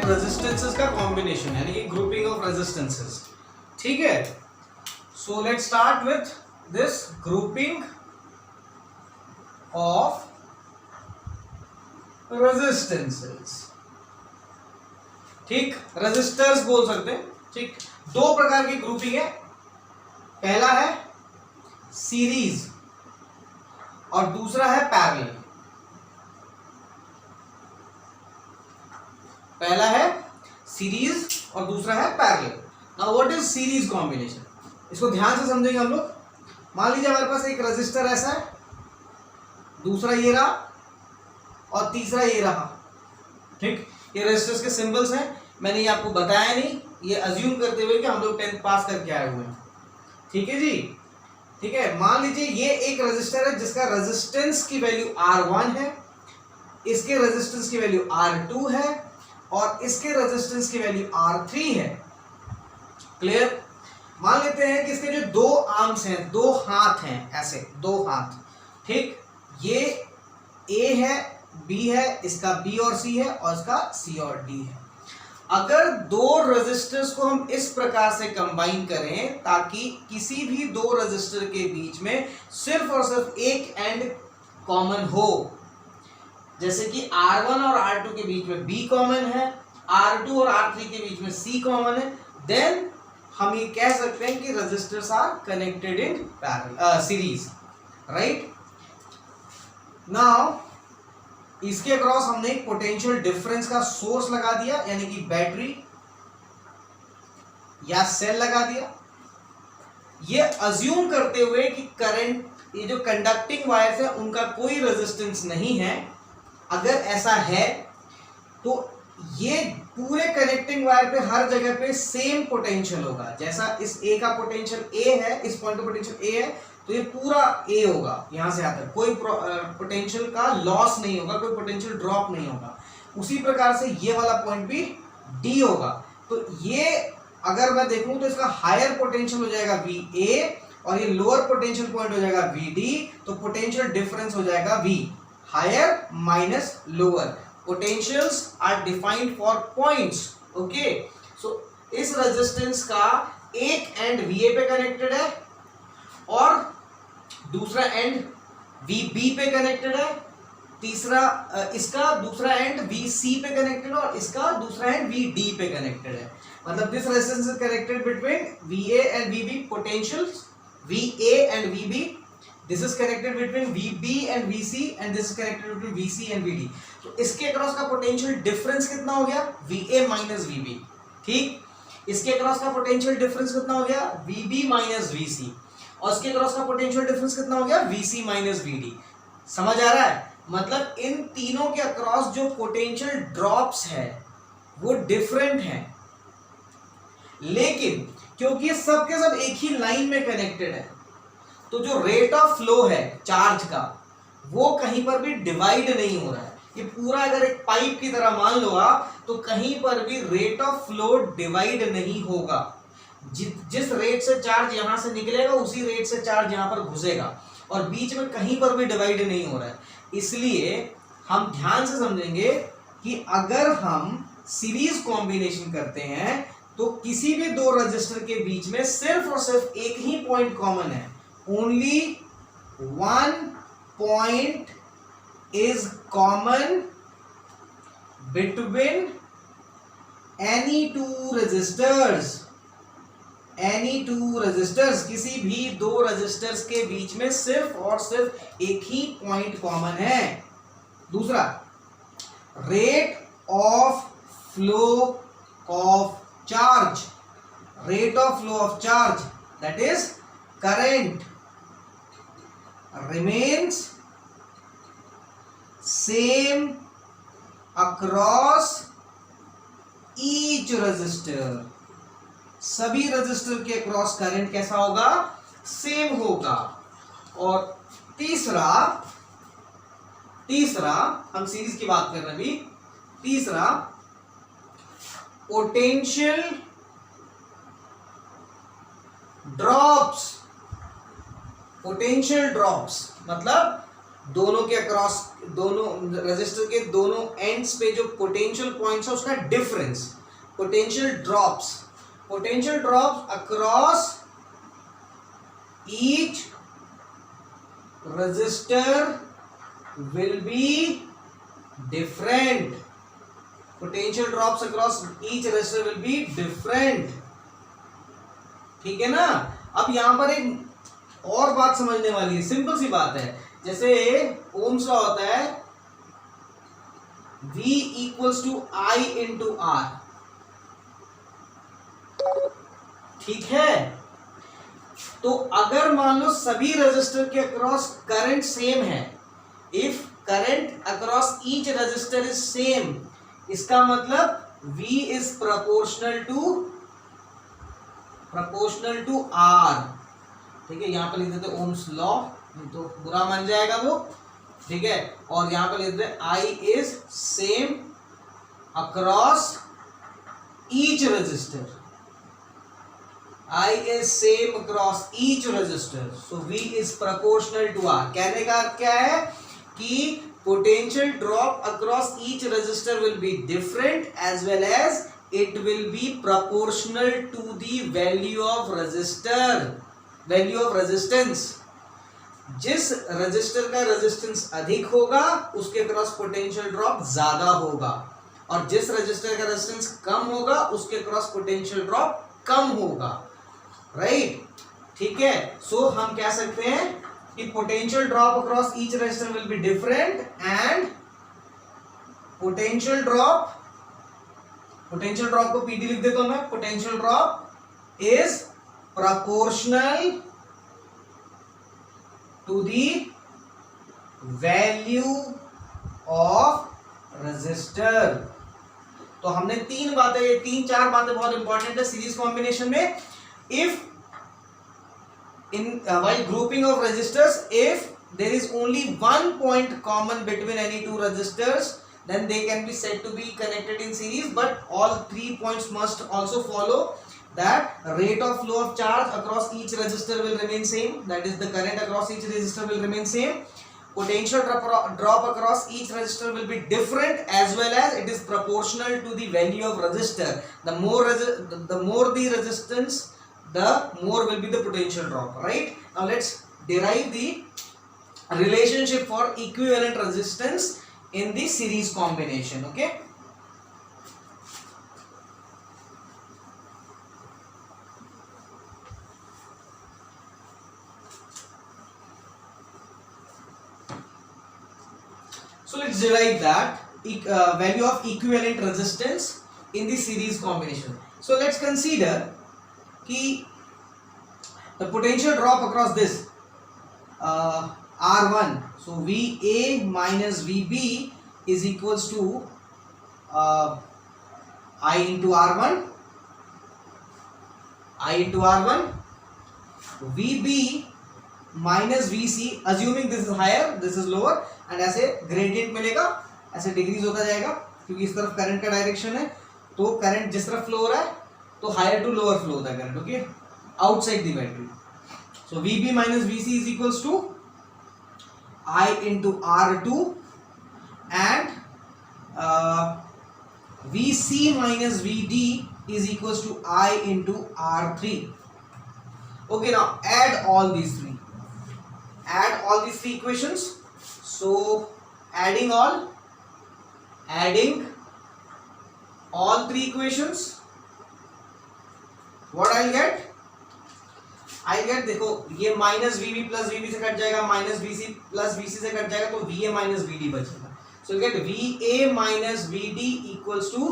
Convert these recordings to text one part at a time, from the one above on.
Resistances का combination यानी कि ग्रुपिंग ऑफ रेजिस्टेंसेस। ठीक है, so let's start with this grouping of resistances. ठीक, रेजिस्टर्स बोल सकते हैं। ठीक, दो प्रकार की ग्रुपिंग है, पहला है सीरीज और दूसरा है पैरेलल। पहला है सीरीज और दूसरा है parallel. Now what is series combination, इसको ध्यान से समझेंगे हम लोग। मान लीजिए हमारे पास एक रजिस्टर ऐसा है, दूसरा ये रहा और तीसरा ये रहा। ठीक, ये रेजिस्टर्स के सिंबल्स हैं, मैंने ये आपको बताया नहीं, ये अज्यूम करते हुए कि हम लोग 10th पास करके आए हुए हैं। ठीक है जी, ठीक है। मान लीजिए ये एक रजिस्टर है जिसका रेजिस्टेंस की वैल्यू R1 है, इसके रेजिस्टेंस की वैल्यू R2 है और इसके रेजिस्टेंस की वैल्यू R3 है। क्लियर? मान लेते हैं कि इसके जो दो आर्म्स हैं, दो हाथ हैं, ऐसे दो हाथ। ठीक, ये A है, B है, इसका B और C है और इसका C और D है। अगर दो रेजिस्टर्स को हम इस प्रकार से कंबाइन करें ताकि किसी भी दो रेजिस्टर के बीच में सिर्फ और सिर्फ एक एंड कॉमन हो, जैसे कि R1 और R2 के बीच में B कॉमन है, R2 और R3 के बीच में C कॉमन है, देन हम ये कह सकते हैं कि resistors are connected in parallel series. Right, now इसके अक्रॉस हमने एक पोटेंशियल डिफरेंस का सोर्स लगा दिया, यानी कि बैटरी या सेल लगा दिया, ये अज्यूम करते हुए कि करंट, ये जो कंडक्टिंग वायर्स है उनका कोई रेजिस्टेंस नहीं है। अगर ऐसा है तो ये पूरे कनेक्टिंग वायर पे हर जगह पे सेम पोटेंशियल होगा। जैसा इस A का पोटेंशियल A है, इस पॉइंट का पोटेंशियल A है, तो ये पूरा A होगा, यहां से आता है, कोई पोटेंशियल का लॉस नहीं होगा, कोई पोटेंशियल ड्रॉप नहीं होगा। उसी प्रकार से ये वाला पॉइंट भी D होगा। तो ये अगर मैं देखूं तो इसका हायर पोटेंशियल हो जाएगा VA और ये लोअर पोटेंशियल पॉइंट हो जाएगा VD, तो पोटेंशियल डिफरेंस हो जाएगा V, higher minus lower. Potentials are defined for points. Okay, so इस रेजिस्टेंस का एक एंड VA पे कनेक्टेड है और दूसरा एंड VB पे कनेक्टेड है, तीसरा इसका दूसरा एंड VC पे कनेक्टेड है और इसका दूसरा एंड VD पे कनेक्टेड है। मतलब this resistance is connected between VA and VB, potentials VA and VB, this is connected between VB and VC and this is connected between VC and VD। तो इसके across का potential difference कितना हो गया? VA minus VB। ठीक, इसके across का potential difference कितना हो गया? VB माइनस VC और इसके अक्रॉस का पोटेंशियल डिफरेंस कितना हो गया? VC minus VD। समझ आ रहा है? मतलब इन तीनों के अक्रॉस जो पोटेंशियल ड्रॉप्स है वो डिफरेंट है, लेकिन क्योंकि सब के सब एक ही लाइन में कनेक्टेड है तो जो रेट ऑफ फ्लो है चार्ज का वो कहीं पर भी डिवाइड नहीं हो रहा है। ये पूरा अगर एक पाइप की तरह मान लो आप, तो कहीं पर भी रेट ऑफ फ्लो डिवाइड नहीं होगा। जिस रेट से चार्ज यहां से निकलेगा उसी रेट से चार्ज यहां पर घुसेगा और बीच में कहीं पर भी डिवाइड नहीं हो रहा है। इसलिए हम ध्यान से समझेंगे कि अगर हम सीरीज कॉम्बिनेशन करते हैं तो किसी भी दो रजिस्टर के बीच में सिर्फ और सिर्फ एक ही पॉइंट कॉमन है। Only one point is common between any two resistors। any two resistors, किसी भी दो रेजिस्टर्स के बीच में सिर्फ और सिर्फ एक ही पॉइंट कॉमन है। दूसरा, rate of flow of charge, rate of flow of charge that is current remains same across each resistor। सभी रजिस्टर के अक्रॉस करंट कैसा होगा? सेम होगा। और तीसरा हम सीरीज की बात कर रहे हैं अभी। तीसरा, पोटेंशियल ड्रॉप्स। पोटेंशियल ड्रॉप्स मतलब दोनों के अक्रॉस, दोनों रेजिस्टर के दोनों एंड्स पे जो पोटेंशियल पॉइंट्स है उसका difference, potential drops across each resistor will be different. Potential drops across each resistor will be different. ठीक है ना। अब यहां पर एक और बात समझने वाली है, सिंपल सी बात है। जैसे ओम्स लॉ होता है V equals to I into R, ठीक है। तो अगर मान लो सभी रेजिस्टर के अक्रॉस करंट सेम है, if current across each resistor is same, इसका मतलब V is proportional to R, ठीक है। यहां पर लिख देते ओम्स लॉ, नहीं तो बुरा मान जाएगा वो, ठीक है। और यहां पर लिख देते I is same across each resistor, I is same across each resistor, so V is proportional to R। कहने का अर्थ क्या है कि potential drop across each resistor will be different as well as it will be proportional to the value of resistance। जिस resistor का resistance अधिक होगा उसके क्रॉस पोटेंशियल ड्रॉप ज्यादा होगा, और जिस रेजिस्टर का रेजिस्टेंस कम होगा उसके क्रॉस पोटेंशियल ड्रॉप कम होगा, राइट, ठीक है। सो हम कह सकते हैं कि potential drop across each resistor will be different and potential drop को पीडी लिख देता हूं मैं, potential drop is proportional to the value of resistor. तो हमने तीन चार बातें बहुत इंपॉर्टेंट है सीरीज कॉम्बिनेशन में। If while grouping of resistors, if there is only one point common between any two resistors, then they can be said to be connected in series, but all 3 points must also follow that rate of flow of charge across each resistor will remain same, that is the current across each resistor will remain same, potential drop across each resistor will be different as well as it is proportional to the value of resistor. The more the resistance, the more will be the potential drop, right? Now let's derive the relationship for equivalent resistance in the series combination, okay? So let's derive that value of equivalent resistance in the series combination. So let's consider कि the potential drop across this R1, so VA minus VB is equals to I into R1, VB minus VC, assuming this is higher, this is lower, and ऐसे gradient मिलेगा, ऐसे decrease होता जाएगा क्योंकि इस तरफ current का डायरेक्शन है, तो करंट जिस तरफ फ्लो हो रहा है तो हायर टू लोअर फ्लो होता है current, okay, outside the battery. So VB minus VC is equals to I into R2 and VC minus VD is equals to I into R3. Okay, now add all these three equations. So adding all three equations, what I'll get देखो ये minus VB plus VB से cut जाएगा, minus VC plus VC से cut जाएगा, तो VA minus VD बचेगा। So you get VA minus VD equals to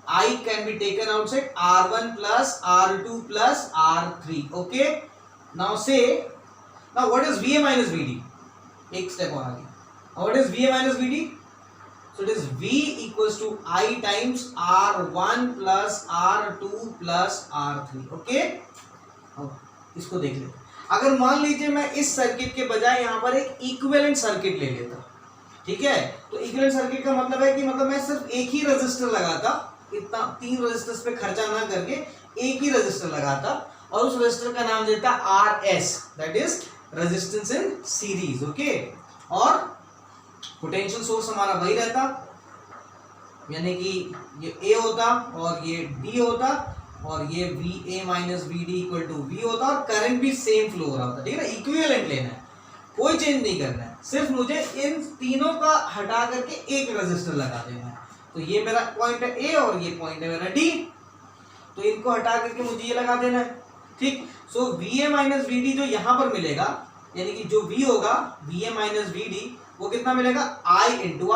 I can be taken outside R1 plus R2 plus R3. Okay, now what is VA minus VD? एक step और आगे, what is VA minus VD? So it is V equals to I times R1 plus R2 plus R3. Okay, इसको देख लेते। अगर मान लीजिए मैं इस सर्किट के बजाय यहाँ पर एक इक्विवेलेंट सर्किट ले लेता, ठीक है, तो इक्विवेलेंट सर्किट का मतलब है कि मैं सिर्फ एक ही रेजिस्टर लगाता, इतना 3 रेजिस्टर्स पे खर्चा ना करके एक ही रेजिस्टर लगाता और उस रेजिस्टर का नाम देता RS, that is resistance in series, okay. और पोटेंशियल सोर्स हमारा वही रहता, यानी कि ये A होता और ये D होता और ये VA minus VD equal to V होता और करंट भी सेम फ्लो हो रहा होता, ठीक है ना। इक्विवेलेंट लेना है, कोई चेंज नहीं करना है, सिर्फ मुझे इन तीनों का हटा करके एक रेजिस्टर लगा देना है। तो ये मेरा पॉइंट है A और ये पॉइंट है मेरा D, तो इनको हटा करके मुझे ये लगा देना है, ठीक। सो VA माइनस VD जो यहाँ पर मिलेगा, यानी कि जो V होगा VA माइनस VD वो कितना मिलेगा, I इंटू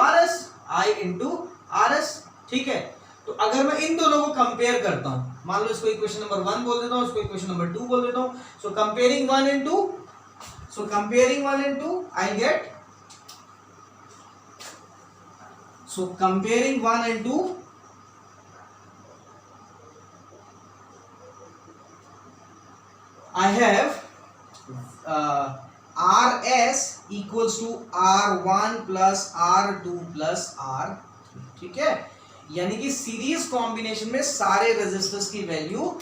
RS, ठीक है। तो अगर मैं इन दोनों को कंपेयर करता हूं, मान लो इसको इक्वेशन नंबर 1 बोल देता हूं, इसको इक्वेशन नंबर 2 बोल देता हूं। सो comparing 1 and 2 I get, so comparing 1 and 2 I have RS equals to R1 plus R2 plus R3, ठीक है। यानी कि सीरीज कॉम्बिनेशन में सारे रेजिस्टर्स की वैल्यू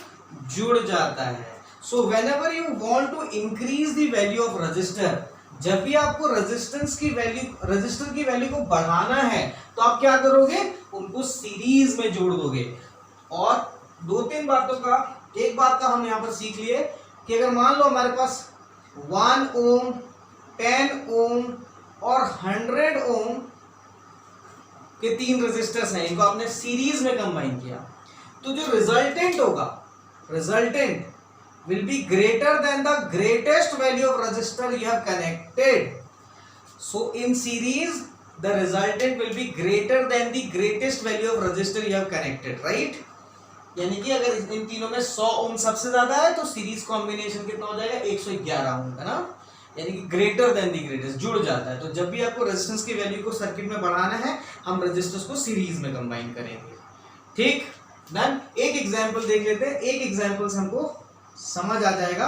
जुड़ जाता है। So whenever you want to increase the value of register, जब भी आपको रजिस्टर की वैल्यू को बढ़ाना है तो आप क्या करोगे, उनको सीरीज में जोड़ दोगे। और दो तीन बातों का, एक बात का हम यहां पर सीख लिए कि अगर मान लो हमारे पास 1 ओम, 10 ओम और 100 ओम के तीन रेजिस्टर्स हैं, इनको आपने सीरीज में कंबाइन किया, तो जो रिजल्टेंट होगा, resultant will be greater than the greatest value of resistor you have connected. So in series the resultant will be greater than the greatest value of resistor you have connected, right? यानी कि अगर इन तीनों में 100 ओम सबसे ज्यादा है तो series combination कितना हो जाएगा, 111 ओम, है ना। यानी कि ग्रेटर देन दी ग्रेटेस्ट जुड़ जाता है। तो जब भी आपको रेजिस्टेंस की वैल्यू को सर्किट में बढ़ाना है, हम रेजिस्टर्स को सीरीज में कंबाइन करेंगे, ठीक। डन। एक एग्जांपल देख लेते हैं, एक एग्जांपल से हमको समझ आ जाएगा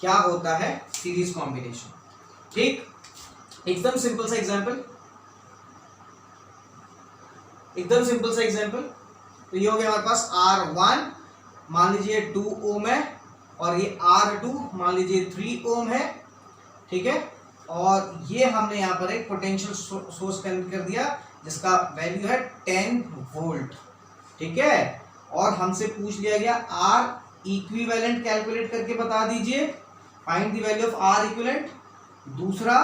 क्या होता है सीरीज कॉम्बिनेशन, ठीक। एकदम सिंपल सा एग्जांपल, एकदम सिंपल सा एग्जांपल। तो ये हो गया हमारे पास R1 मान लीजिए 2 ओम है और ये R2 मान लीजिए 3 ओम है, ठीक है। और ये हमने यहाँ पर एक पोटेंशियल सोर्स कनेक्ट कर दिया जिसका वैल्यू है 10 वोल्ट, ठीक है। और हमसे पूछ लिया गया R इक्विवेलेंट कैलकुलेट करके बता दीजिए, find the value of R equivalent. दूसरा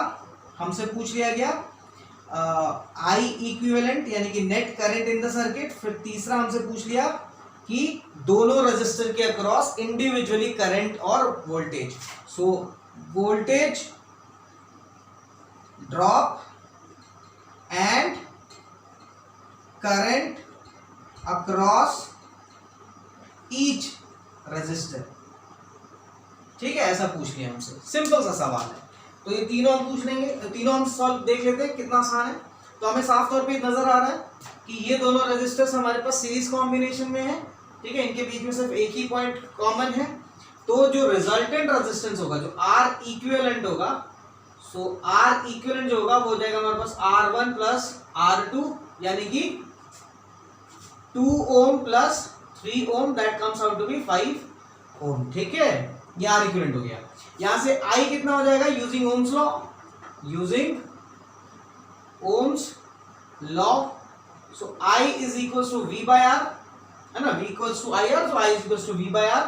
हमसे पूछ लिया गया I इक्विवेलेंट यानी कि net current in the circuit. फिर तीसरा हमसे पूछ लिया कि दोनों रेजिस्टर के अक्रॉस इंडिविजुअली करंट और voltage. So voltage drop and current across each resistor, ठीक है। ऐसा पूछ लिया हमसे, सिंपल सा सवाल है। तो ये तीनों हम पूछ लेंगे, तीनों हम सॉल्व देख लेते हैं कितना आसान है। तो हमें साफ तौर पे नजर आ रहा है कि ये दोनों रेजिस्टर्स हमारे पास सीरीज कॉम्बिनेशन में है, ठीक है। इनके बीच में सिर्फ एक ही पॉइंट कॉमन है। तो जो रिजल्टेंट रेजिस्टेंस होगा, जो R इक्विवेलेंट होगा, सो R इक्विवेलेंट जो होगा वो हो जाएगा हमारे पास R1 प्लस R2 यानी कि 2 ohm plus 3 ohm, that comes out to be 5 ohm, ठीक है। ये R इक्विवेलेंट हो गया। यहां से I कितना हो जाएगा, using Ohm's law, using Ohm's law. So I is equals to V by R, है ना, V इक्वल्स टू IR, तो I is equals to V by R।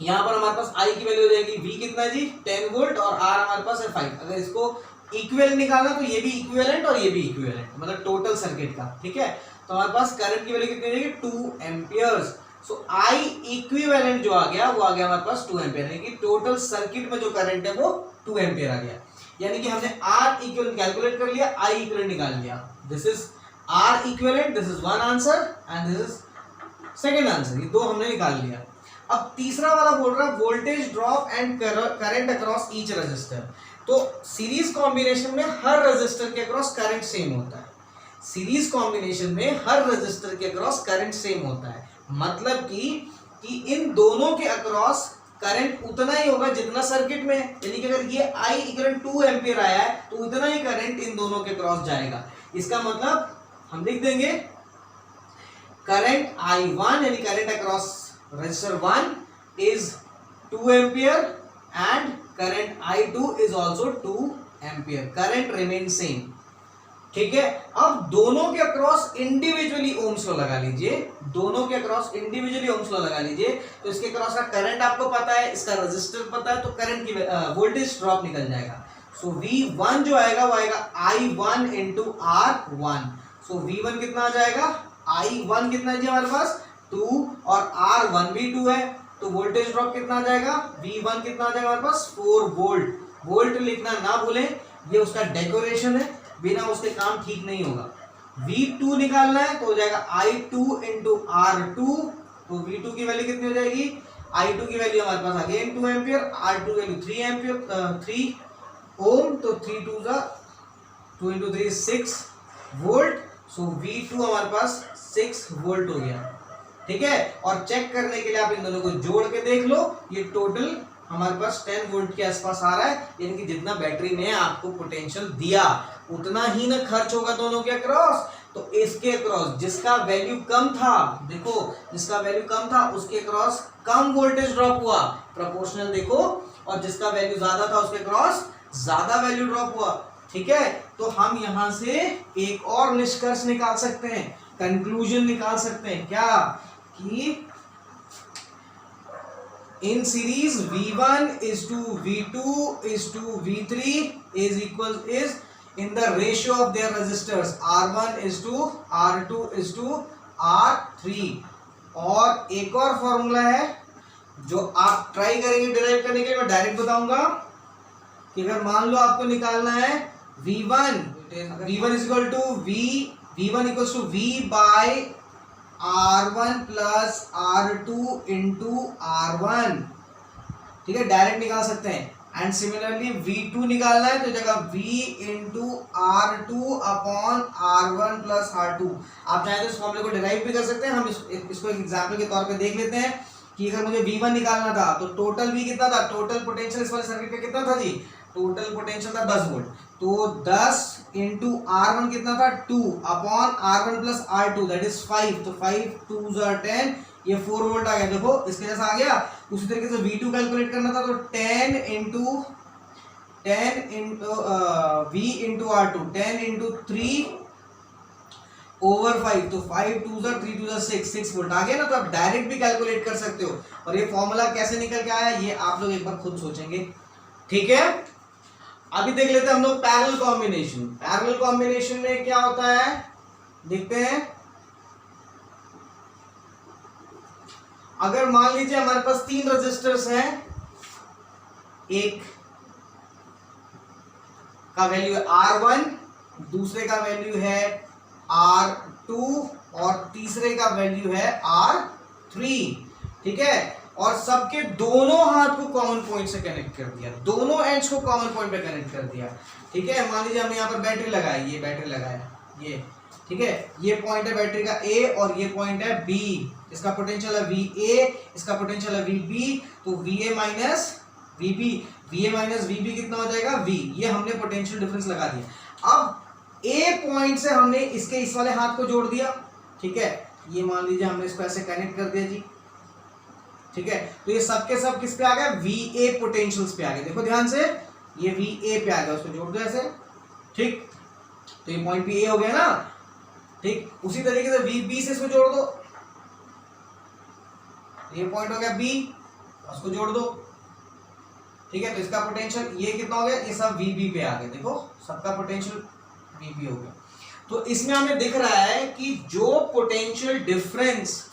यहां पर हमारे पास I की वैल्यू हो जाएगी V कितना है जी, 10 वोल्ट, और R हमारे पास है 5। अगर इसको इक्विवेलेंट निकालना तो ये भी इक्विवेलेंट और ये भी इक्विवेलेंट, मतलब टोटल सर्किट का, ठीक है। तो हमारे पास करंट की वैल्यू कितनी हो जाएगी, 2 एम्पियर्स। सो I इक्विवेलेंट जो आ गया वो आ गया हमारे पास 2 एम्पियर, यानी कि टोटल सर्किट में जो करंट है वो 2 एम्पियर आ गया। यानी कि हमने R इक्विवेलेंट कैलकुलेट कर लिया, I इक्विवेलेंट निकाल लिया। This is R equivalent, this is one answer and this is second answer, ये दो हमने निकाल लिया। अब तीसरा वाला बोल रहा है voltage drop and current across each resistor. तो सीरीज कॉम्बिनेशन में हर रेजिस्टर के अक्रॉस करंट सेम होता है, सीरीज कॉम्बिनेशन में हर रेजिस्टर के अक्रॉस करंट सेम होता है, मतलब कि इन दोनों के अक्रॉस करंट उतना ही होगा जितना सर्किट में, यानी कि अगर ये I इक्विवेलेंट 2 एम्पियर आया है तो उतना ही करंट इन दोनों के क्रॉस जाएगा। इसका मतलब हम लिख देंगे करंट I1 यानी current across resistor 1 is 2 ampere and current I2 is also 2 ampere, current remain same, ठीक है, अब दोनों के अक्रॉस इंडिविजुअली ओम्स लॉ लगा लीजिए, दोनों के अक्रॉस इंडिविजुअली ओम्स लॉ लगा लीजिए। तो इसके अक्रॉस का करंट आपको पता है, इसका रेजिस्टर पता है, तो करंट की वोल्टेज ड्रॉप निकल जाएगा। सो V1 जो आएगा वो आएगा I1 इंटू R1। सो V1 कितना आ जाएगा, I1 कितना है जी हमारे पास 2 और R1 भी 2 है, तो वोल्टेज ड्रॉप कितना आ जाएगा, V1 कितना आ जाएगा हमारे पास 4 वोल्ट। वोल्ट लिखना ना भूलें, ये उसका डेकोरेशन है, बिना उसके काम ठीक नहीं होगा। V2 निकालना है तो हो जाएगा I2 इंटू R2। तो V2 की वैल्यू कितनी हो जाएगी, I2 की वैल्यू हमारे पास again 2 ampere, R2 value 3 ampere 3 ohm, तो 3 2 जा 2 इंटू 3 6 वोल्ट। सो V2 हमारे पास 6 वोल्ट हो गया। ठीक है, और चेक करने के लिए आप इन दोनों को जोड़ के देख लो, ये टोटल हमारे पास 10 वोल्ट के आसपास आ रहा है, यानी कि जितना बैटरी ने आपको पोटेंशियल दिया उतना ही ना खर्च होगा दोनों के अक्रॉस। तो इसके अक्रॉस जिसका वैल्यू कम था, देखो जिसका वैल्यू कम था उसके अक्रॉस कम वोल्टेज ड्रॉप हुआ, प्रोपोर्शनल देखो, और जिसका वैल्यू ज्यादा था उसके अक्रॉस ज्यादा वैल्यू ड्रॉप हुआ। ठीक है, तो हम यहां से एक और निष्कर्ष निकाल सकते हैं, कंक्लूजन निकाल सकते हैं, क्या कि in series V1 is to V2 is to V3 is equal is in the ratio of their resistors R1 is to R2 is to R3। और एक और फॉर्मूला है जो आप ट्राई करेंगे डिराइव करने के लिए, मैं डायरेक्ट बताऊंगा कि अगर मान लो आपको निकालना है V1 is equal to V1 equals to V by R1 plus R2 into R1। ठीक है, डायरेक्ट निकाल सकते हैं। एंड सिमिलरली V2 निकालना है तो जगह V into R2 upon R1 plus R2। आप चाहे तो इस फॉर्मूले को डिराइव भी कर सकते हैं। हम इसको एक एग्जाम्पल के तौर पे देख लेते हैं कि अगर मुझे V1 निकालना था तो टोटल V कितना था, टोटल पोटेंशियल इस वाले सर्किट पे कितना था जी, टोटल पोटेंशियल था 10 वोल्ट। तो 10 इंटू R1 कितना था 2 upon R1 plus R2 that is 5। तो 5 2 10, ये 4 वोल्ट आ गया। देखो इसके जैसा आ गया। उसी तरीके से V2 कैलकुलेट करना था तो 10 into V into R2 10 into 3 over 5, तो 5 2 3 2 6 वोल्ट आ गया ना। तो आप डायरेक्ट भी कैलकुलेट कर सकते हो। और ये फॉर्मूला कैसे निकल के आया ये आप लोग एक बार खुद सोचेंगे। ठीक है, अभी देख लेते हैं हम लोग पैरेलल कॉम्बिनेशन। पैरेलल कॉम्बिनेशन में क्या होता है देखते हैं। अगर मान लीजिए हमारे पास 3 रजिस्टर्स हैं, एक का वैल्यू है R1, दूसरे का वैल्यू है R2 और तीसरे का वैल्यू है R3। ठीक है, और सबके दोनों हाथ को कॉमन पॉइंट से कनेक्ट कर दिया, दोनों एंड्स को कॉमन पॉइंट पे कनेक्ट कर दिया। ठीक है, मान लीजिए हमने यहाँ पर बैटरी लगाई, ये बैटरी लगाया ये। ठीक है, ये पॉइंट है बैटरी का A और ये पॉइंट है B। इसका पोटेंशियल है VA, इसका पोटेंशियल है VB। तो VA माइनस VB कितना हो जाएगा V। ये हमने पोटेंशियल डिफरेंस लगा दिया। अब A पॉइंट से हमने इसके इस वाले हाथ को जोड़ दिया। ठीक है, ये मान लीजिए हमने इसको ऐसे कनेक्ट कर दिया जी। ठीक है, तो ये सब के सब किस पे आ गया, VA पोटेंशियल्स पे आ गए। देखो ध्यान से, ये VA पे आ गया, उसको जोड़ दो ऐसे। ठीक, तो ये पॉइंट भी A हो गया ना। ठीक, उसी तरीके से VB से इसको जोड़ दो, ये पॉइंट हो गया B, उसको जोड़ दो। ठीक है, तो इसका पोटेंशियल ये कितना हो गया, ये सब VB पे आ गए। देखो सबका पोटेंशियल VB हो गया। तो इसमें हमें दिख रहा है कि जो पोटेंशियल डिफरेंस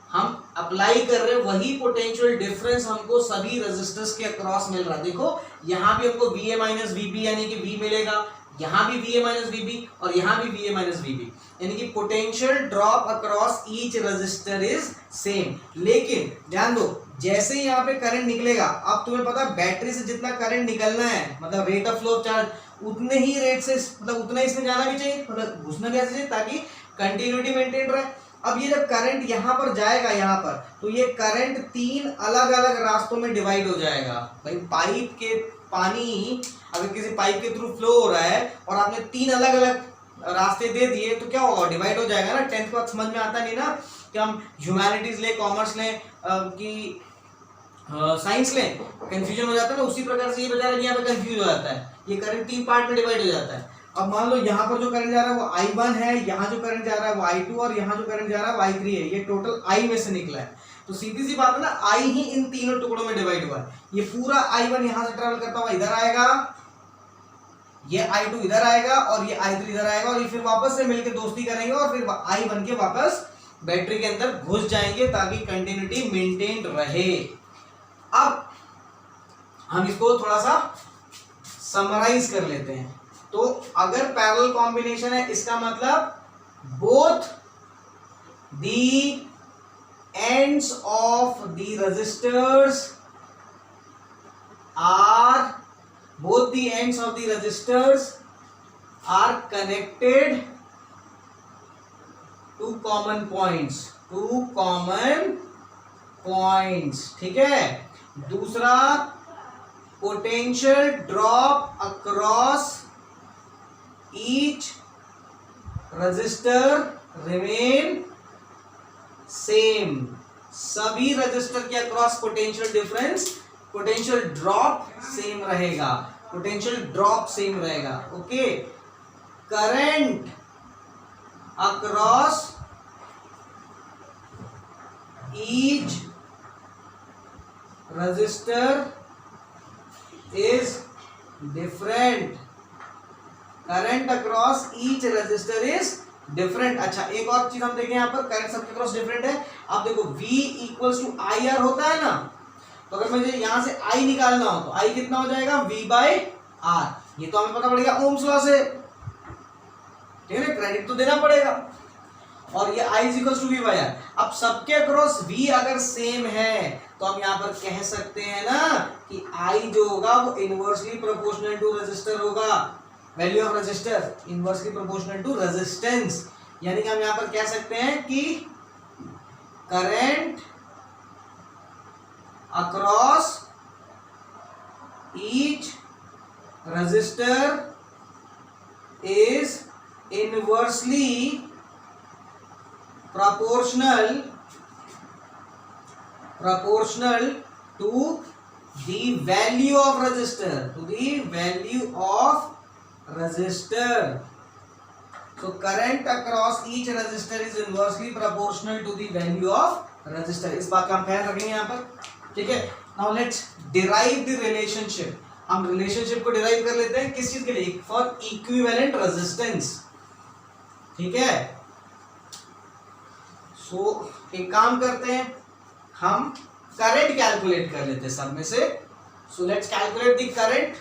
हम अप्लाई कर रहे हैं वही पोटेंशियल डिफरेंस हमको सभी रेजिस्टर्स के अक्रॉस मिल रहा है। देखो यहाँ भी हमको VA माइनस VB यानी कि V मिलेगा, यहाँ भी VA माइनस VB और यहाँ भी VA माइनस VB, यानी कि potential drop across each resistor is same. लेकिन ध्यान दो, जैसे ही यहाँ पे करंट निकलेगा, अब तुम्हें पता है बैटरी से जितना करंट निकलना है, मतलब rate of flow of charge, उतने ही रेट से, मतलब उतना इसमें जाना भी चाहिए, मतलब घुसना भी ऐसे चाहिए ताकि कंटिन्यूटी मेंटेन रहे। अब ये जब करंट यहाँ पर जाएगा, यहाँ पर, तो ये करंट 3 अलग अलग रास्तों में डिवाइड हो जाएगा। भाई पाइप के पानी अगर किसी पाइप के थ्रू फ्लो हो रहा है और आपने 3 अलग अलग रास्ते दे दिए तो क्या होगा, डिवाइड हो जाएगा ना। 10th क्लास समझ में आता नहीं ना कि हम ह्यूमैनिटीज लें, कॉमर्स लें कि साइंस लें, कंफ्यूजन हो जाता है ना। उसी प्रकार से ये बेचारा यहाँ पे कंफ्यूज हो जाता है। ये करंट 3 पार्ट में डिवाइड हो जाता है। अब मान लो यहाँ पर जो करंट जा रहा है वो I1 है, यहाँ जो करंट जा रहा है वो I2 और यहाँ जो करंट जा रहा है वो I3 है, ये टोटल I में से निकला है। तो सीधी सी बात है ना, I ही इन तीनों टुकड़ों में डिवाइड हुआ है। ये पूरा I1 यहाँ से ट्रेवल करता हुआ इधर आएगा, ये I2 इधर आएगा और ये I3 इधर आएगा, और ये फिर वापस से मिलकर दोस्ती करेंगे और फिर I1 के वापस बैटरी के अंदर घुस जाएंगे ताकि कंटिन्यूटी मेंटेन रहे। अब हम इसको थोड़ा सा समराइज कर लेते हैं। तो अगर पैरेलल कॉम्बिनेशन है, इसका मतलब both the ends of the resistors are connected to common points, ठीक है। दूसरा, potential drop across each resistor remain same. सभी रजिस्टर के अक्रॉस पोटेंशियल ड्रॉप सेम रहेगा, okay. Current across each resistor is different. अच्छा, एक और चीज हम देखें, यहाँ पर करंट सबके क्रॉस डिफरेंट है। आप देखो V equals to I R होता है ना, तो अगर मुझे यहां से I निकालना हो तो I कितना हो जाएगा, V बाय R। ये तो हमें पता पड़ेगा ओम्स लॉ से, ठीक है ना, क्रेडिट तो देना पड़ेगा। और ये I equals to V by R। अब सबके अक्रॉस V अगर सेम है तो हम यहाँ पर कह सकते हैं ना कि I जो होगा वो इनवर्सली प्रोपोर्शनल टू रेजिस्टर होगा। Value of resistor inversely proportional to resistance, यानी कि हम यहाँ पर कह सकते हैं कि current across each resistor is inversely proportional to the value of resistor, so current across each resistor is inversely proportional to the value of resistor। इस बात का हम ख्याल रखेंगे यहाँ पर, ठीक है। now let's derive the relationship। हम रिलेशनशिप को डिराइव कर लेते हैं किस चीज के लिए, फॉर इक्विवेलेंट रेजिस्टेंस, ठीक है। सो एक काम करते हैं, हम करंट कैलकुलेट कर लेते हैं सब में से। So let's calculate the current.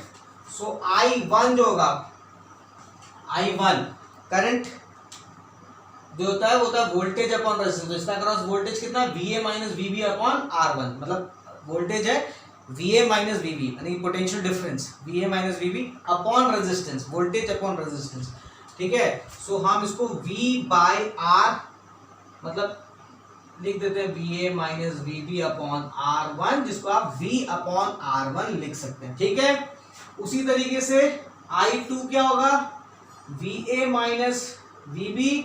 So I1 जो होगा, I1 करंट जो होता है वो होता है वोल्टेज अपॉन रेजिस्टेंस। तो इसका क्रॉस वोल्टेज कितना, VA minus VB upon R1, मतलब वोल्टेज है VA माइनस VB, यानी potential difference VA minus VB upon resistance, voltage upon resistance, ठीक है। सो हम इसको V बाय R मतलब लिख देते हैं VA minus VB upon R1, जिसको आप V अपॉन R1 लिख सकते हैं, ठीक है। उसी तरीके से I2 क्या होगा, VA minus VB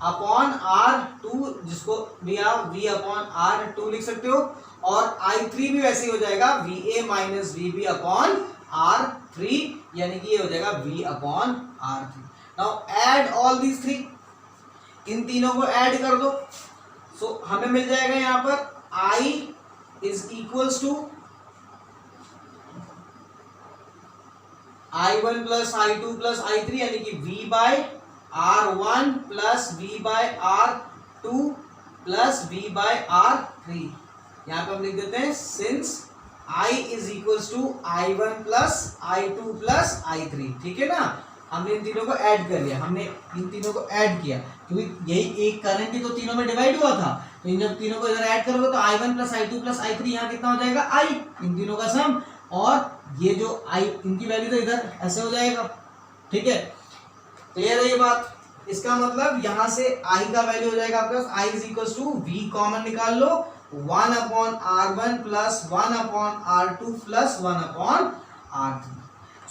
upon R2, जिसको भी आप V अपॉन R2 लिख सकते हो। और I3 भी वैसे ही हो जाएगा VA minus VB upon R3, यानी कि ये हो जाएगा V upon R3। Now add all these three, इन तीनों को ऐड कर दो। सो हमें मिल जाएगा यहां पर I is equals to I1 plus I2 plus I3, यानी कि V by R1 plus V by R2 plus V by R3। यहां पर हम लिख देते हैं since I is equals to I1 plus I2 plus I3, ठीक है ना। हमने इन तीनों को ऐड कर लिया, हमने इन तीनों को ऐड किया, क्योंकि यही एक करंट ही तो तीनों में डिवाइड हुआ था। तो इन जब तीनों को इधर ऐड करोगे तो I1 plus I2 plus I3 यहाँ कितना हो जाएगा, I, इन तीनों का सम। और ये जो I इनकी वैल्यू तो इधर ऐसे हो जाएगा, ठीक है। क्लियर है ये बात। इसका मतलब यहाँ से I का वैल्यू हो जाएगा आपके पास I is equal to V common निकाल लो, 1 upon R1 plus 1 upon R2 plus 1 upon R3।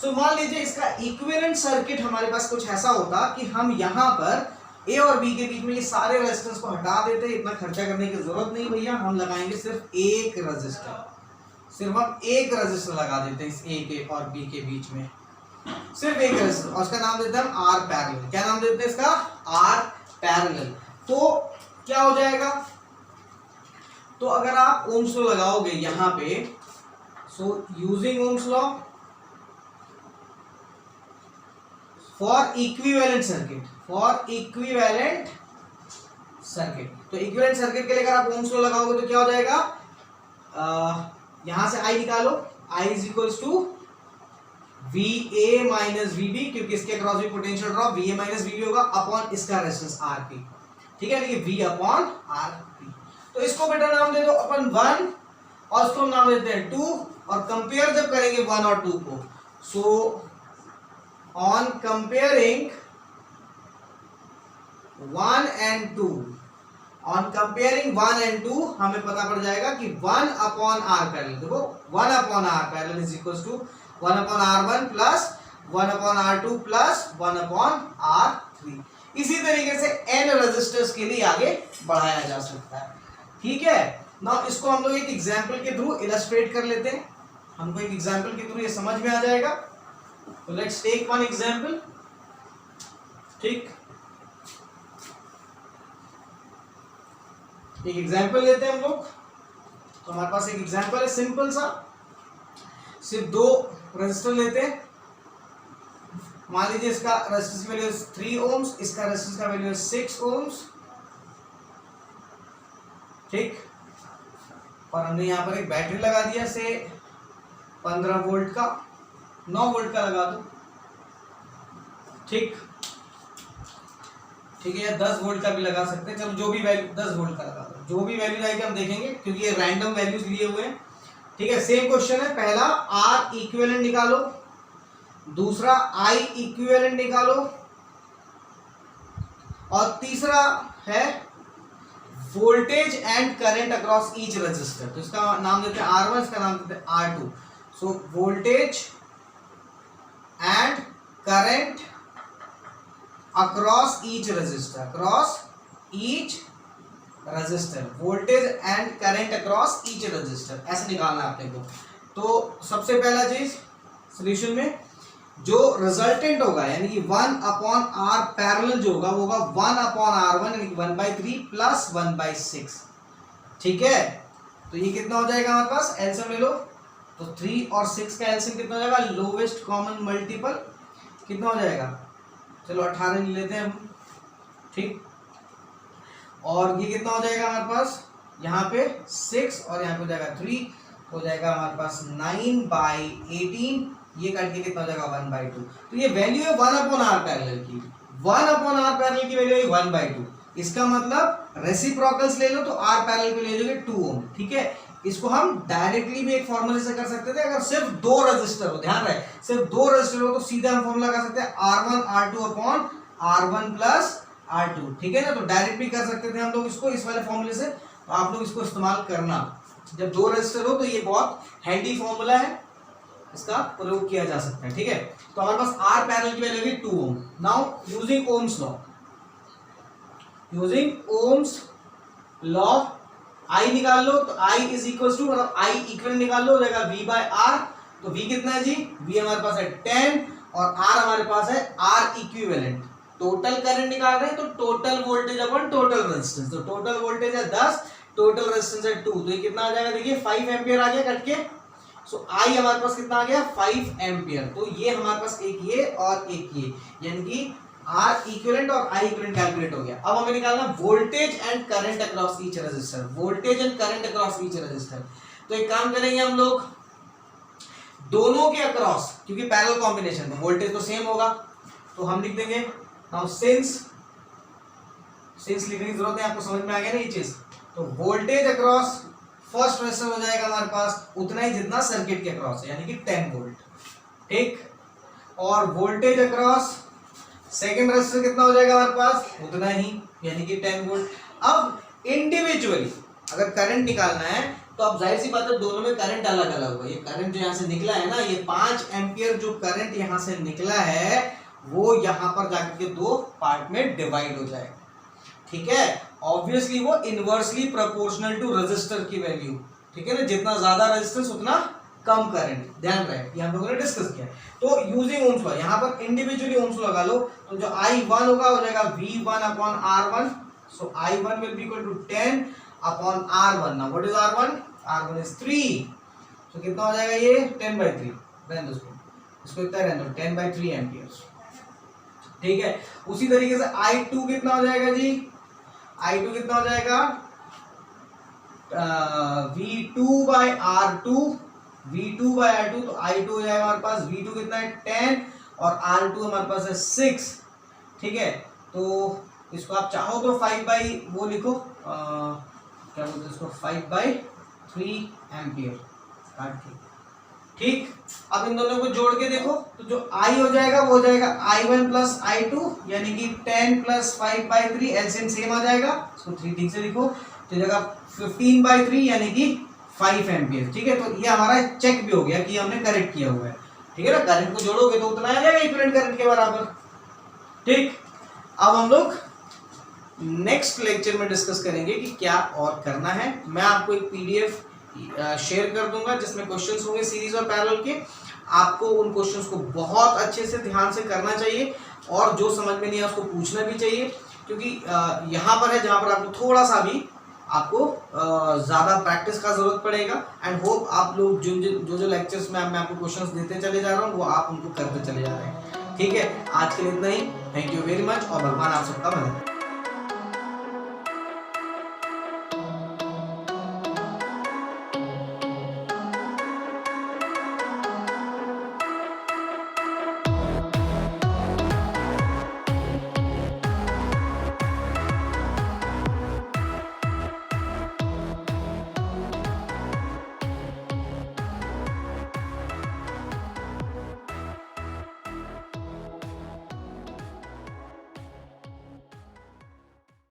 So मान लीजिए इसका इक्विवेलेंट सर्किट हमारे पास कुछ ऐसा होता कि हम यहाँ पर A और B के बीच में ये सारे रेजिस्टेंस को हटा देते, इतना खर्चा करने की जरूरत नहीं भैया, हम लगाएंगे सिर्फ एक रजिस्टर लगा देते हैं इस A के और B के बीच में, सिर्फ एक रेजिस्टेंस, और उसका नाम देते हैं हम आर पैरेलल। क्या नाम देते हैं इसका? R parallel. तो क्या हो जाएगा? तो अगर आप ओम्स लॉ लगाओगे यहां पे, so using Ohm's law for equivalent circuit, for equivalent circuit, तो इक्विवेलेंट सर्किट के लिए अगर आप ओम्स लॉ लगाओगे तो क्या हो जाएगा? यहां से आई निकालो, I is equals to VA minus VB, क्योंकि इसके अक्रॉस भी potential drop VA minus VB होगा, अपॉन इसका रेजिस्टेंस RP। ठीक है, देखिए V अपॉन RP। तो इसको बेटा नाम दे दो अपन 1 और इसको नाम देते हैं 2, और कंपेयर जब करेंगे 1 और 2 को, so on comparing 1 and 2, on comparing 1 and 2 हमें पता पड़ जाएगा कि 1 अपॉन आर पैरेलल, देखो 1 upon R parallel is equal to 1 upon R1 plus 1 upon R2 plus 1 upon R3। इसी तरीके से n रेजिस्टर्स के लिए आगे बढ़ाया जा सकता है। ठीक है, नाउ इसको हम लोग एक एग्जांपल के थ्रू इलस्ट्रेट कर लेते हैं, हमको एक एग्जांपल के थ्रू ये समझ में आ जाएगा। तो लेट्स टेक वन एग्जांपल। ठीक, एक एग्जांपल लेते हैं हम लोग। तो हमारे पास एक एग्जांपल है सिंपल सा, सिर्फ 2 रेजिस्टर लेते हैं। मान लीजिए इसका रेजिस्टेंस की वैल्यू 3 ओम्स, इसका रेजिस्टेंस का वैल्यू 6 ओम्स। ठीक, और हमने यहाँ पर एक बैटरी लगा दिया से 15 वोल्ट का, 9 वोल्ट का लगा दो। ठीक, ठीक है, या 10 वोल्ट का भी लगा सकते हैं, चलो जो भी वैल्यू, 10 वोल्ट का लगा दो, जो भी वैल्यू आएगी हम देखेंगे, क्योंकि ये रैंडम वैल्यूज लिए हुए हैं। ठीक है, सेम क्वेश्चन है, पहला आर इक्विवेलेंट निकालो, दूसरा आई इक्विवेलेंट निकालो, और तीसरा है voltage and current across each resistor. तो इसका नाम देते हैं R1, इसका नाम देते हैं R2। So voltage and current across each resistor, across each resistor, voltage and current across each resistor, ऐसे निकालना है आपने को। तो सबसे पहला चीज सॉल्यूशन में जो रिजल्टेंट होगा, यानी कि 1 अपॉन आर पैरेलल जो होगा वो होगा 1 अपॉन R1, यानी कि 1/3 प्लस 1/6। ठीक है, तो ये कितना हो जाएगा हमारे पास? एलसीएम ले लो, तो 3 और 6 का एलसीएम कितना हो जाएगा? लोवेस्ट कॉमन मल्टीपल कितना हो जाएगा? चलो 18 ले लेते हैं हम। ठीक, और ये कितना हो जाएगा हमारे पास? यहाँ पे 6 और यहाँ पे हो जाएगा 3, हो जाएगा हमारे पास 9/18, ये कट के कितना हो जाएगा? 1/2। तो ये वैल्यू है 1 अपॉन आर पैरेलल की, 1 अपॉन आर पैरेलल की वैल्यू है 1/2। इसका मतलब रेसिप्रोकल्स ले लो तो आर पैरेलल को ले लोगे 2 ओम। ठीक है, इसको हम डायरेक्टली भी एक फॉर्मूले से कर सकते थे, अगर सिर्फ 2 रेजिस्टर हो, ध्यान रहे सिर्फ 2 रेजिस्टर हो तो सीधा हम फॉर्मूला लगा सकते हैं R1 R2 upon R1 plus R2। ठीक है ना, तो डायरेक्ट भी कर सकते थे हम लोग इसको इस वाले फॉर्मूले से। तो आप लोग इसको इस्तेमाल करना, जब 2 रेजिस्टर हो तो ये बहुत हैंडी फॉर्मूला है, इसका प्रयोग किया जा सकता है। ठीक है, तो हमारे पास आर पैरेलल की वैल्यू होगी 2 ohm. Now using Ohm's law, using Ohm's law I निकाल लो, तो आई इज इक्वल टू, मतलब आई इक्विवेलेंट निकाल लो, हो जाएगा V/R। तो V कितना है जी? V हमारे पास है 10 और R हमारे पास है R इक्विवेलेंट। टोटल करंट निकाल रहे हैं तो total voltage upon total resistance, तो टोटल वोल्टेज है 10, टोटल रेजिस्टेंस है 2, तो ये कितना आ जाएगा? देखिए 5 एम्पियर आ गया कट के। सो आई हमारे पास कितना आ गया? 5 एम्पियर। तो ये हमारे पास एक ये और एक ये, यानी कि आर इक्विवेलेंट और आई इक्विवेलेंट कैलकुलेट हो गया। अब हमें निकालना voltage and current across each resistor, voltage and current across each resistor. तो एक काम करेंगे हम लोग, दोनों के अक्रॉस, क्योंकि पैरेलल कॉम्बिनेशन में वोल्टेज तो सेम होगा, तो हम लिख देंगे नाउ सिंस लिखने की जरूरत है, आपको समझ में आ गया ना ये चीज। तो वोल्टेज अक्रॉस फर्स्ट रेजिस्टर हो जाएगा हमारे पास उतना ही जितना सर्किट के अक्रॉस है, यानी कि 10 वोल्ट। ठीक, और वोल्टेज अक्रॉस सेकंड रेजिस्टर कितना हो जाएगा हमारे पास? उतना ही, यानी कि 10 वोल्ट। अब इंडिविजुअली अगर करंट निकालना है तो अब जाहिर सी बात है दोनों में करंट अलग अलग होगा। ये करंट जो यहाँ से निकला है ना, ये 5 एम्पियर जो करंट यहाँ से निकला है वो यहाँ पर जाकर के 2 पार्ट में डिवाइड हो जाएगा। ठीक है, ऑब्वियसली वो इनवर्सली प्रोपोर्शनल टू रेजिस्टर की वैल्यू। ठीक है ना, जितना ज्यादा रेजिस्टेंस उतना कम करंट, ध्यान रहे ये हम लोगों ने डिस्कस किया। तो यूजिंग ओम्स लॉ यहाँ पर इंडिविजुअली ओम्स लॉ लगा लो, तो जो I1 होगा हो जाएगा V1 upon R1, so I1 will be equal to 10 upon R1। Now what is R1? R1 is 3, तो कितना हो जाएगा ये 10/3, रहने दो इसको इतना रहने दो 10/3 एम्पियर्स, ठीक है। उसी तरीके से I2 कितना हो जाएगा जी, I2 कितना हो जाएगा V2/R2, V2/R2, तो I2 हो जाएगा हमारे पास, V2 कितना है 10 और R2 हमारे पास है 6, ठीक है। तो इसको आप चाहो तो 5 वो लिखो, क्या बोलते हैं इसको 5/3 एम्पियर काट के, ठीक। अब इन दोनों को जोड़ के देखो, तो जो I हो जाएगा वो हो जाएगा I1 प्लस I2 यानी कि 10 प्लस 5/3, एलसीएम सेम आ जाएगा, इसको 3 ठीक से लिखो, तो जगह 15/3 यानी कि 5 एम्पियर, ठीक है। तो ये हमारा चेक भी हो गया कि हमने करेक्ट किया हुआ है, ठीक है ना। करंट को जोड़ोगे तो उतना आ जाएगा इक्विवेलेंट करंट के बराबर, ठीक। अब हम लोग नेक्स्ट लेक्चर में डिस्कस करेंगे कि क्या और करना है। मैं आपको एक पीडीएफ शेयर कर दूंगा जिसमें क्वेश्चंस होंगे सीरीज और पैरेलल के। आपको उन क्वेश्चंस को बहुत अच्छे से ध्यान से करना चाहिए और जो समझ में नहीं है उसको पूछना भी चाहिए, क्योंकि यहाँ पर है जहाँ पर आपको थोड़ा सा भी आपको ज़्यादा प्रैक्टिस का जरूरत पड़ेगा। एंड होप आप लोग जो लेक्चर्स में मैं आपको क्वेश्चंस देते चले जा रहा हूँ वो आप उनको करते चले जा रहे हैं, ठीक है। आज के लिए इतना ही, थैंक यू वेरी मच और भगवान आप सबका मदद।